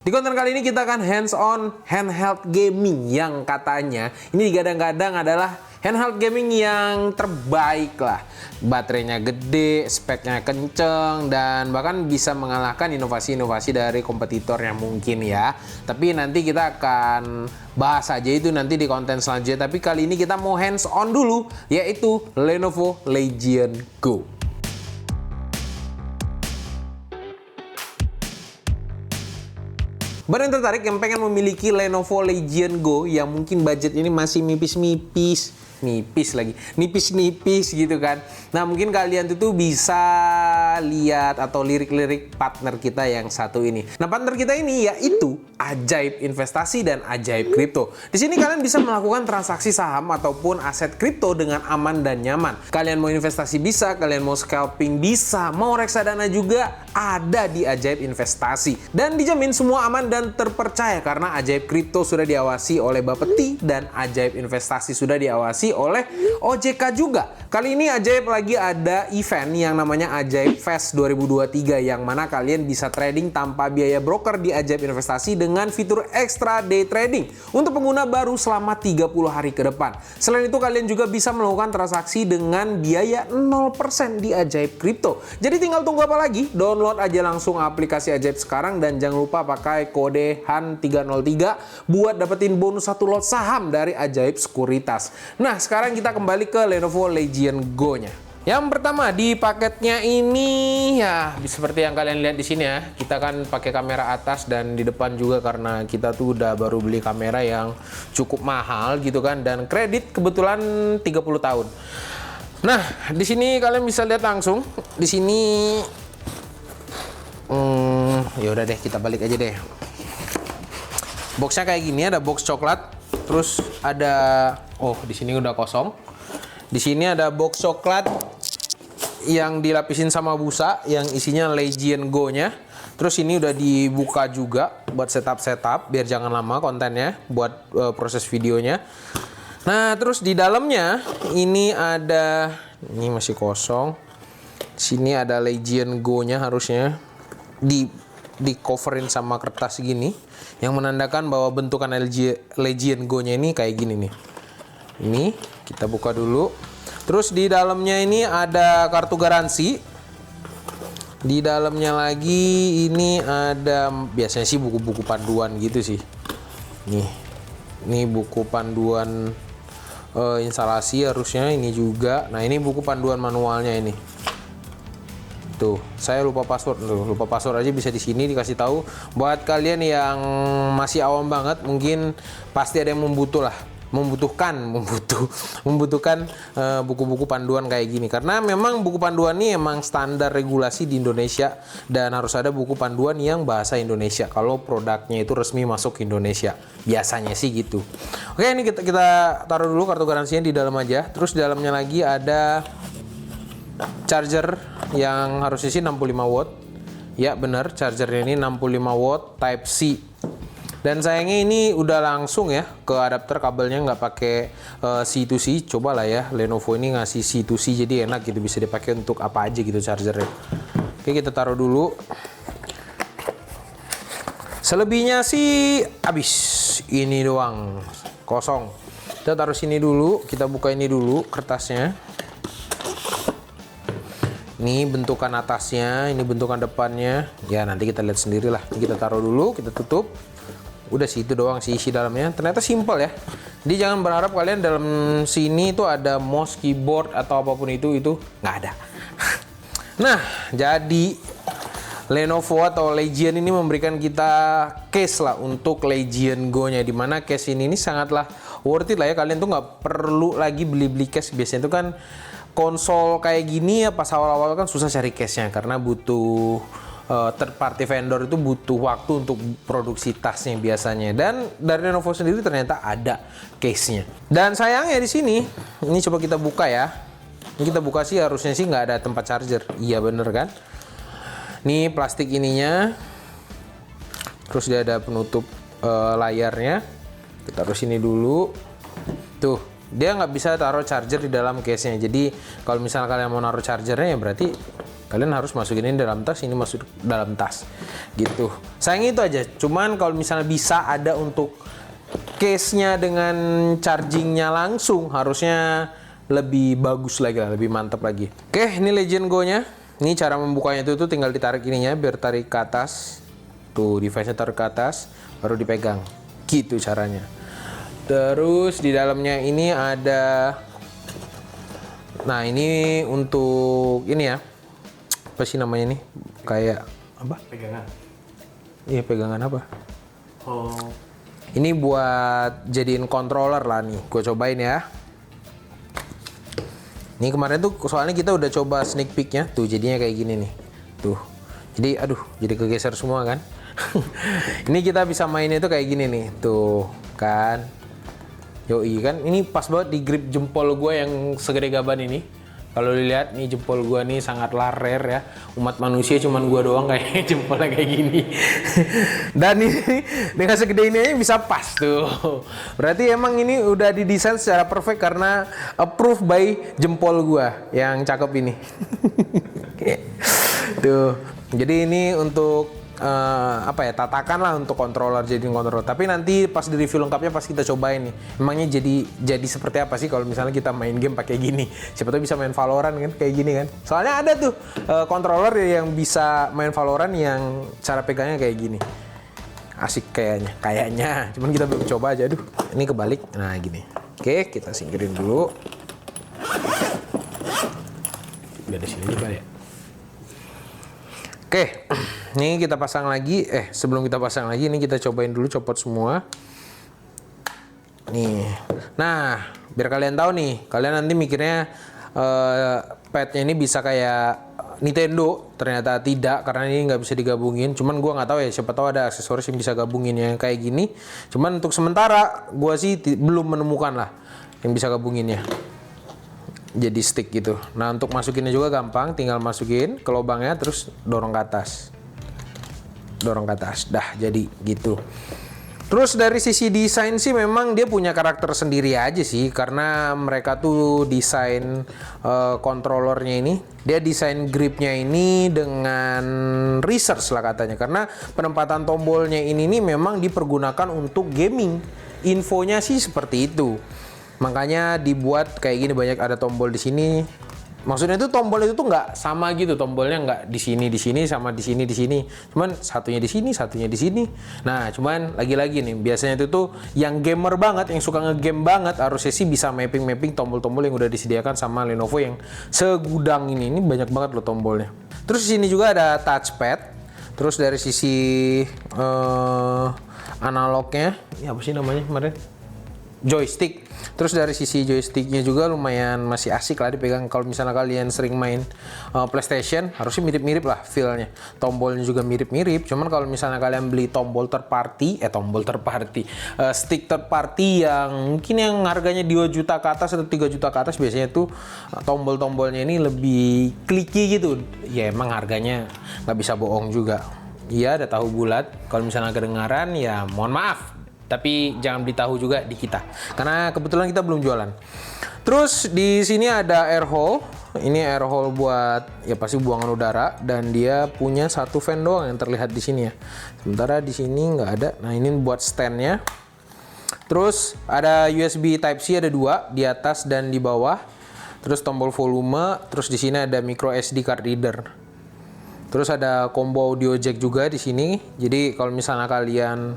Di konten kali ini kita akan hands on handheld gaming yang katanya ini digadang-gadang adalah handheld gaming yang terbaik lah. Baterainya gede, speknya kenceng, dan bahkan bisa mengalahkan inovasi-inovasi dari kompetitor yang mungkin ya. Tapi nanti kita akan bahas aja itu nanti di konten selanjutnya. Tapi kali ini kita mau hands on dulu, yaitu Lenovo Legion Go. Barang yang tertarik yang pengen memiliki Lenovo Legion Go yang mungkin budget ini masih nipis-nipis gitu kan. Nah, mungkin kalian tuh bisa lihat atau lirik-lirik partner kita yang satu ini. Nah, partner kita ini yaitu Ajaib Investasi dan Ajaib Kripto. Di sini kalian bisa melakukan transaksi saham ataupun aset kripto dengan aman dan nyaman. Kalian mau investasi bisa, kalian mau scalping bisa, mau reksadana juga ada di Ajaib Investasi. Dan dijamin semua aman dan terpercaya karena Ajaib Kripto sudah diawasi oleh Bapeti dan Ajaib Investasi sudah diawasi oleh OJK juga. Kali ini Ajaib lagi ada event yang namanya Ajaib Fest 2023 yang mana kalian bisa trading tanpa biaya broker di Ajaib Investasi dengan fitur extra day trading untuk pengguna baru selama 30 hari ke depan. Selain itu kalian juga bisa melakukan transaksi dengan biaya 0% di Ajaib Kripto. Jadi tinggal tunggu apa lagi? Download aja langsung aplikasi Ajaib sekarang dan jangan lupa pakai kode HAN303 buat dapetin bonus 1 lot saham dari Ajaib Sekuritas. Nah, sekarang kita kembali ke Lenovo Legion Go-nya. Yang pertama di paketnya ini ya seperti yang kalian lihat di sini ya. Kita kan pakai kamera atas dan di depan juga karena kita tuh udah baru beli kamera yang cukup mahal gitu kan, dan kredit kebetulan 30 tahun. Nah, di sini kalian bisa lihat langsung. Di sini ya udah deh, kita balik aja deh. Boxnya kayak gini, ada box coklat, terus ada di sini udah kosong. Di sini ada box coklat yang dilapisin sama busa yang isinya Legion Go-nya. Terus ini udah dibuka juga buat setup biar jangan lama kontennya buat proses videonya. Nah, terus di dalamnya ini masih kosong. Sini ada Legion Go-nya, harusnya di coverin sama kertas gini yang menandakan bahwa bentukan Legion Go-nya ini kayak gini nih. Ini kita buka dulu. Terus di dalamnya ini ada kartu garansi. Di dalamnya lagi ini ada biasanya sih buku-buku panduan gitu sih. Ini buku panduan instalasi harusnya ini juga. Nah, ini buku panduan manualnya ini. Tuh, saya lupa password. Lupa password aja bisa di sini dikasih tahu. Buat kalian yang masih awam banget, mungkin pasti ada yang membutuhkan buku-buku panduan kayak gini, karena memang buku panduan ini emang standar regulasi di Indonesia dan harus ada buku panduan yang bahasa Indonesia kalau produknya itu resmi masuk ke Indonesia, biasanya sih gitu. Oke, ini kita taruh dulu kartu garansinya di dalam aja. Terus di dalamnya lagi ada charger yang harusnya sih 65 watt. Ya benar, chargernya ini 65 watt Type C. Dan sayangnya ini udah langsung ya ke adapter, kabelnya nggak pakai C2C. Coba lah ya, Lenovo ini ngasih C2C jadi enak gitu, bisa dipakai untuk apa aja gitu chargernya. Oke, kita taruh dulu. Selebihnya sih habis. Ini doang kosong. Kita taruh sini dulu, kita buka ini dulu kertasnya. Ini bentukan atasnya, ini bentukan depannya. Ya nanti kita lihat sendirilah. Ini kita taruh dulu, kita tutup. Udah sih, itu doang sih isi dalamnya. Ternyata simple ya. Jadi jangan berharap kalian dalam sini itu ada mouse, keyboard atau apapun itu nggak ada. Nah, jadi Lenovo atau Legion ini memberikan kita case lah untuk Legion Go-nya, dimana case ini sangatlah worth it lah ya. Kalian tuh nggak perlu lagi beli case. Biasanya itu kan konsol kayak gini ya, pas awal-awal kan susah cari case-nya karena butuh third party vendor itu butuh waktu untuk produksi tasnya biasanya, dan dari Lenovo sendiri ternyata ada case-nya. Dan sayangnya di sini, ini coba kita buka ya. Ini kita buka sih harusnya sih nggak ada tempat charger. Iya bener kan? Ini plastik ininya. Terus dia ada penutup layarnya. Kita taruh sini dulu. Tuh, dia nggak bisa taruh charger di dalam case-nya. Jadi kalau misalnya kalian mau naruh chargernya ya berarti Kalian harus masukin ini dalam tas, ini masuk dalam tas. Gitu. Sayangnya itu aja. Cuman kalau misalnya bisa ada untuk case-nya dengan chargingnya langsung, harusnya lebih bagus lagi lah, lebih mantap lagi. Oke, ini Legend Go-nya. Ini cara membukanya itu tinggal ditarik ininya, biar tarik ke atas. Tuh, device-nya tarik ke atas, baru dipegang. Gitu caranya. Terus di dalamnya ini ada, nah ini untuk ini ya, apa sih namanya nih? Kayak apa? Pegangan. Iya, pegangan apa? Oh. Ini buat jadiin controller lah nih. Gue cobain ya. Ini kemarin tuh soalnya kita udah coba sneak peek-nya. Tuh jadinya kayak gini nih. Tuh. Jadi aduh, jadi kegeser semua kan. Ini kita bisa mainnya tuh kayak gini nih. Tuh, kan. Yoi kan. Ini pas banget di grip jempol gue yang segede gaban ini. Kalau dilihat nih jempol gua nih sangatlah rare ya. Umat manusia cuman gua doang kayak jempolnya kayak gini. Dan ini dengan segede ini aja bisa pas tuh. Berarti emang ini udah didesain secara perfect karena approved by jempol gua yang cakep ini. Tuh. Jadi ini untuk apa ya, tatakan lah untuk controller, jadi controller. Tapi nanti pas di review lengkapnya pas kita cobain nih, emangnya jadi seperti apa sih kalau misalnya kita main game pakai gini. Siapa tahu bisa main Valorant kan kayak gini kan. Soalnya ada tuh controller yang bisa main Valorant yang cara pegangnya kayak gini. Asik kayaknya. Cuman kita belum coba aja. Aduh, ini kebalik. Nah, gini. Oke, kita singkirin dulu. Udah di sini juga ya. Oke, ini kita pasang lagi. Sebelum kita pasang lagi, ini kita cobain dulu copot semua. Nih, nah biar kalian tahu nih, kalian nanti mikirnya padnya ini bisa kayak Nintendo, ternyata tidak karena ini nggak bisa digabungin. Cuman gua nggak tahu ya, siapa tahu ada aksesoris yang bisa gabungin yang kayak gini. Cuman untuk sementara, gua sih belum menemukan lah yang bisa gabunginnya. Jadi stick gitu. Nah, untuk masukinnya juga gampang, tinggal masukin ke lubangnya terus dorong ke atas. Dorong ke atas. Dah jadi gitu. Terus dari sisi desain sih memang dia punya karakter sendiri aja sih, karena mereka tuh desain controllernya ini, dia desain gripnya ini dengan research lah katanya, karena penempatan tombolnya ini nih memang dipergunakan untuk gaming. Infonya sih seperti itu. Makanya dibuat kayak gini, banyak ada tombol di sini. Maksudnya itu tombol itu tuh nggak sama gitu, tombolnya nggak di sini sama di sini. Cuman satunya di sini, satunya di sini. Nah, cuman lagi-lagi nih, biasanya itu tuh yang gamer banget, yang suka ngegame banget, harusnya sih bisa mapping tombol-tombol yang udah disediakan sama Lenovo yang segudang ini. Ini banyak banget loh tombolnya. Terus di sini juga ada touchpad. Terus dari sisi analognya, ya apa sih namanya kemarin? Joystick. Terus dari sisi joysticknya juga lumayan masih asik lah dipegang. Kalau misalnya kalian sering main PlayStation, harusnya mirip-mirip lah feel-nya. Tombolnya juga mirip-mirip. Cuman kalau misalnya kalian beli tombol third party, stick third party yang mungkin yang harganya 2 juta ke atas atau 3 juta ke atas, biasanya tuh tombol-tombolnya ini lebih clicky gitu. Ya emang harganya nggak bisa bohong juga. Iya, ada tahu bulat. Kalau misalnya kedengaran, ya mohon maaf. Tapi jangan beli tahu juga di kita, karena kebetulan kita belum jualan. Terus di sini ada air hole. Ini air hole buat ya pasti buangan udara, dan dia punya satu fan doang yang terlihat di sini ya. Sementara di sini nggak ada. Nah, ini buat standnya. Terus ada USB Type C, ada 2 di atas dan di bawah. Terus tombol volume. Terus di sini ada micro SD card reader. Terus ada combo audio jack juga di sini. Jadi kalau misalnya kalian,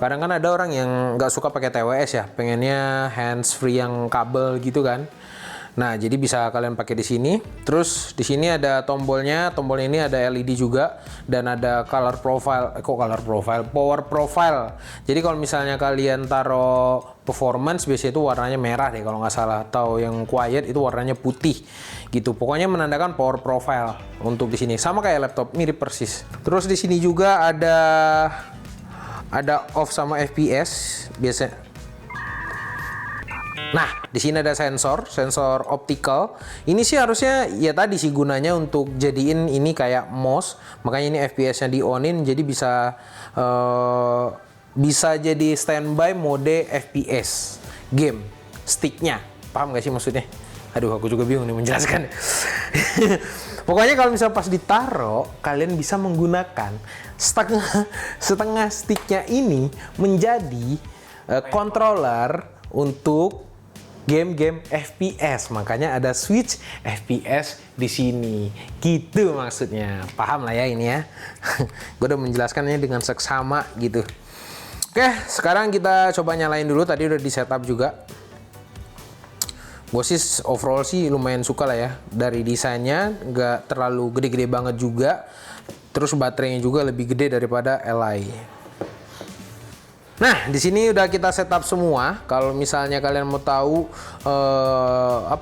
kadang kan ada orang yang nggak suka pakai TWS ya, pengennya hands free yang kabel gitu kan. Nah, jadi bisa kalian pakai di sini. Terus di sini ada tombolnya. Tombolnya ini ada LED juga dan ada power profile. Jadi kalau misalnya kalian taruh performance, biasanya itu warnanya merah deh kalau nggak salah, atau yang quiet itu warnanya putih gitu. Pokoknya menandakan power profile untuk di sini. Sama kayak laptop, mirip persis. Terus di sini juga ada off sama FPS biasa. Nah, di sini ada sensor optical. Ini sih harusnya ya tadi sih gunanya untuk jadiin ini kayak mouse. Makanya ini FPS-nya di-on-in, jadi bisa jadi standby mode FPS game sticknya. Paham gak sih maksudnya? Aduh, aku juga bingung nih menjelaskan. Pokoknya kalau misalnya pas ditaro, kalian bisa menggunakan setengah sticknya ini menjadi controller untuk game-game FPS. Makanya ada switch FPS di sini. Gitu maksudnya. Paham lah ya ini ya. Gue udah menjelaskannya dengan seksama gitu. Oke, sekarang kita coba nyalain dulu. Tadi udah di setup juga. Gue sih overall sih lumayan suka lah ya. Dari desainnya nggak terlalu gede-gede banget juga. Terus baterainya juga lebih gede daripada Li. Nah, di sini udah kita setup semua. Kalau misalnya kalian mau tahu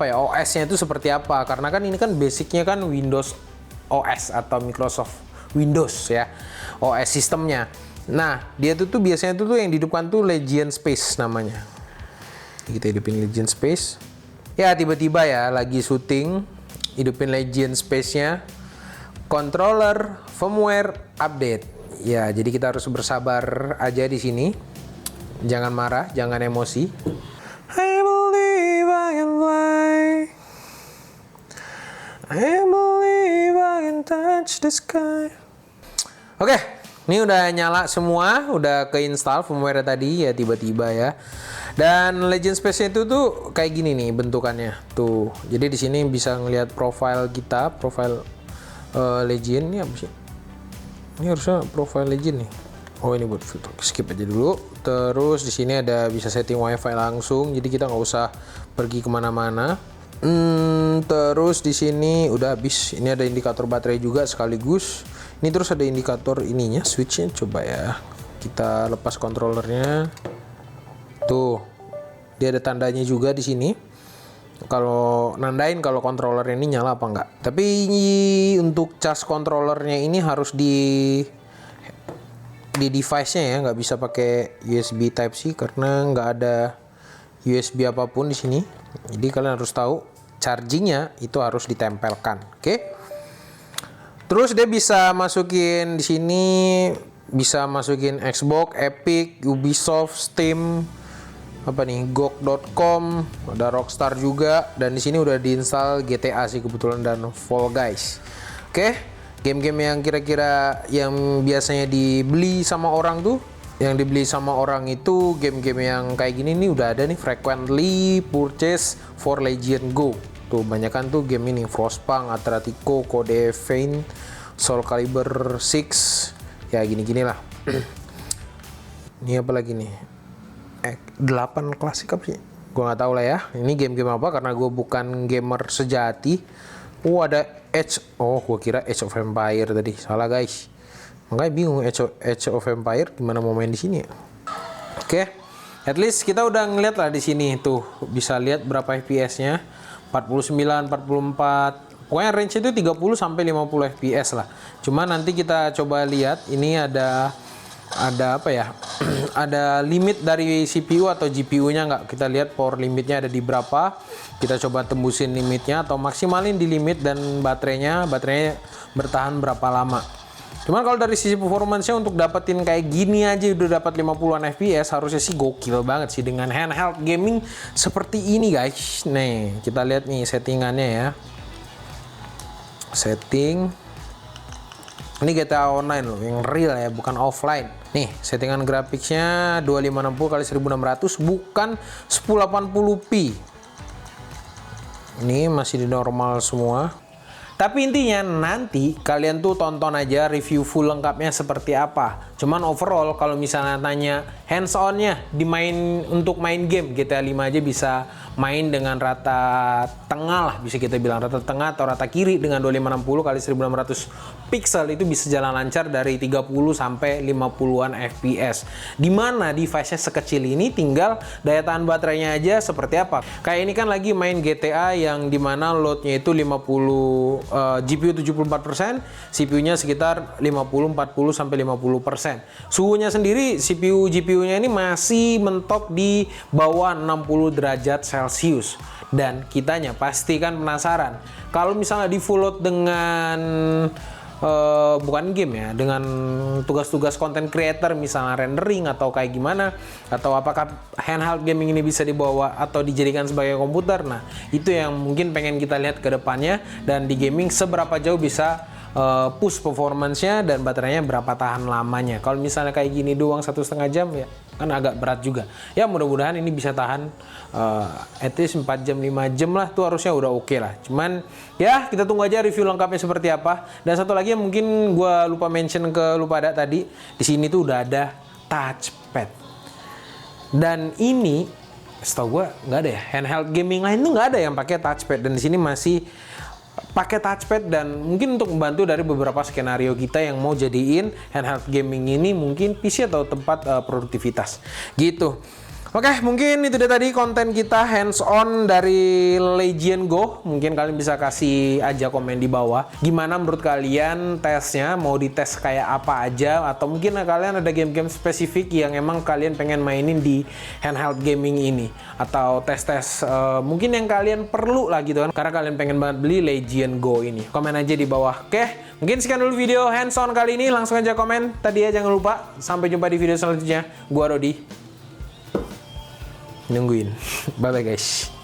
OS-nya itu seperti apa, karena kan ini kan basicnya kan Windows OS atau Microsoft Windows ya, OS sistemnya. Nah, dia tuh biasanya tuh yang dihidupkan tuh Legion Space namanya. Kita hidupin Legion Space. Ya, tiba-tiba ya lagi syuting, hidupin Legion Space-nya. Controller firmware update. Ya, jadi kita harus bersabar aja di sini. Jangan marah, jangan emosi. I believe I can fly. I believe I can touch the sky. Oke, ini udah nyala semua, udah keinstall firmware tadi ya tiba-tiba ya. Dan Legion Space itu tuh kayak gini nih bentukannya. Tuh. Jadi di sini bisa ngelihat profile kita, profile Legion ini apa sih? Ini harusnya profile Legion nih. Oh, ini buat filter. Skip aja dulu. Terus di sini ada bisa setting WiFi langsung. Jadi kita nggak usah pergi kemana-mana. Terus di sini udah habis. Ini ada indikator baterai juga sekaligus. Ini terus ada indikator ininya, switchnya. Coba ya. Kita lepas kontrolernya. Tuh, dia ada tandanya juga di sini. Kalau nandain kalau controller ini nyala apa enggak. Tapi untuk cas controllernya ini harus di device-nya ya, nggak bisa pakai USB Type C karena nggak ada USB apapun di sini. Jadi kalian harus tahu chargingnya itu harus ditempelkan. Oke. Terus dia bisa masukin di sini, bisa masukin Xbox, Epic, Ubisoft, Steam, apa nih, GOG.com, ada Rockstar juga, dan di sini udah diinstal GTA sih kebetulan dan Fall Guys. Oke, game-game yang kira-kira yang biasanya dibeli sama orang tuh, yang dibeli sama orang itu game-game yang kayak gini nih udah ada nih, frequently purchase for Legion Go. Tuh banyakan tuh game ini, Frostpunk, Atletico, Code Vein, Soul Calibur 6, ya gini-gini lah. Ini apa lagi nih? 8 klasik apa sih? Gue nggak tahu lah ya. Ini game-game apa karena gue bukan gamer sejati. Ada Age. Oh, gue kira Age of Empire tadi. Salah guys. Makanya bingung Age of Empire gimana mau main di sini. Oke. At least kita udah ngeliat lah di sini tuh bisa lihat berapa FPS-nya. 49, 44. Pokoknya range itu 30 sampai 50 FPS lah. Cuma nanti kita coba lihat ini ada apa ya? Ada limit dari CPU atau GPU-nya nggak? Kita lihat power limitnya ada di berapa. Kita coba tembusin limitnya atau maksimalin di limit dan baterainya bertahan berapa lama. Cuman kalau dari sisi performance-nya untuk dapetin kayak gini aja udah dapat 50-an FPS, harusnya sih gokil banget sih dengan handheld gaming seperti ini guys. Nih, kita lihat nih settingannya ya. Setting. Ini GTA Online loh, yang real ya, bukan offline. Nih, settingan grafiknya 2560x1600 bukan 1080p. Ini masih di normal semua. Tapi intinya nanti kalian tuh tonton aja review full lengkapnya seperti apa. Cuman overall kalau misalnya tanya hands on-nya untuk main game GTA 5 aja bisa main dengan rata tengah lah, bisa kita bilang rata tengah atau rata kiri dengan 2560x1600 pixel itu bisa jalan lancar dari 30 sampai 50-an FPS. Dimana device-nya sekecil ini tinggal daya tahan baterainya aja seperti apa. Kayak ini kan lagi main GTA yang dimana load-nya itu 50 GPU 74%, CPU-nya sekitar 50, 40 sampai 50%. Suhunya sendiri CPU GPU-nya ini masih mentok di bawah 60 derajat Celcius. Dan kitanya pasti kan penasaran. Kalau misalnya di full load dengan bukan game ya, dengan tugas-tugas content creator misalnya rendering atau kayak gimana, atau apakah handheld gaming ini bisa dibawa atau dijadikan sebagai komputer. Nah, itu yang mungkin pengen kita lihat ke depannya, dan di gaming seberapa jauh bisa push performance-nya dan baterainya berapa tahan lamanya. Kalau misalnya kayak gini doang 1,5 jam ya kan agak berat juga. Ya mudah-mudahan ini bisa tahan at least 4 jam 5 jam lah, tuh harusnya udah oke lah. Cuman ya kita tunggu aja review lengkapnya seperti apa. Dan satu lagi yang mungkin gue lupa mention ke lu pada tadi, di sini tuh udah ada touchpad. Dan ini setahu gue nggak ada ya, handheld gaming lain tuh nggak ada yang pakai touchpad, dan di sini masih pakai touchpad, dan mungkin untuk membantu dari beberapa skenario kita yang mau jadiin handheld gaming ini mungkin PC atau tempat produktivitas gitu. Oke, mungkin itu dia tadi konten kita hands on dari Legion Go. Mungkin kalian bisa kasih aja komen di bawah gimana menurut kalian tesnya, mau dites kayak apa aja, atau mungkin kalian ada game-game spesifik yang emang kalian pengen mainin di handheld gaming ini, atau tes-tes mungkin yang kalian perlu lah gitu kan, karena kalian pengen banget beli Legion Go ini. Komen aja di bawah. Oke, mungkin sekian dulu video hands on kali ini. Langsung aja komen tadi ya, jangan lupa. Sampai jumpa di video selanjutnya. Gua Rodi, nungguin. Bye bye guys.